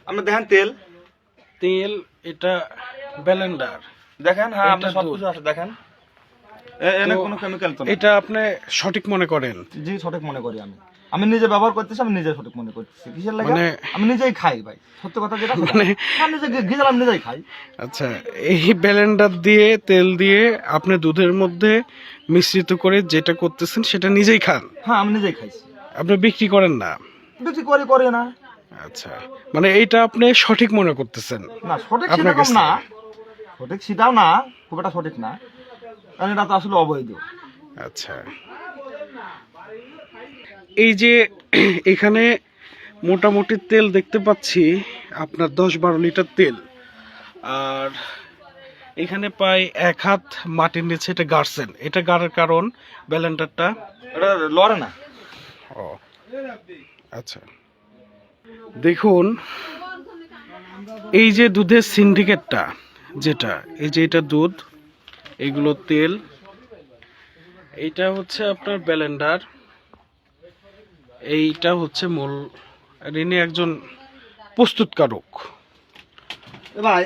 আপনি দেখেন তেল তেল, এটা ব্লেন্ডার দেখেন, হ্যাঁ আপনি এটা সবকিছু আছে দেখেন, এনে কোনো কেমিক্যাল তো না। এটা আপনি সঠিক মনে করেন? জি সঠিক মনে করি আমি। আমি নিজে ব্যবহার করতেছি, আমি নিজে সঠিক মনে করতেছি। কিসের লাগে? মানে আমি নিজেই খাই ভাই, সত্যি কথা যেটা মানে আমি নিজে ঘিজাল আমি নিজেই খাই। আচ্ছা, এই ব্লেন্ডার দিয়ে তেল দিয়ে আপনি দুধের মধ্যে মিশ্রিত করে যেটা করতেছেন সেটা নিজেই খান? হ্যাঁ আমি নিজেই খাইছি। আপনি বিক্রি করেন না? বিক্রি করে না। আচ্ছা, মানে এইটা আপনি সঠিক মনে করতেছেন? না সঠিক আপনার সেরকম কাছে? না, সঠিক সেটাও না, খুব একটা সঠিক না, কারণ এটা তো আসলে অবৈধ। আচ্ছা, এই যে এখানে মোটামুটি তেল দেখতে পাচ্ছি আপনার 10-12 লিটার তেল, আর এখানে প্রায় 1 হাত মাটির নিচে এটা গাড়ছেন। এটা গাড়ার কারণ ব্লেন্ডারটা এটা লড়ে না। ও আচ্ছা, দেখুন এই যে দুধের সিন্ডিকেটটা, যেটা এই যে এটা দুধ, এগুলো তেল, এইটা হচ্ছে আপনার ব্লেন্ডার, এইটা হচ্ছে মূল, ইনি একজন প্রস্তুতকারক। ভাই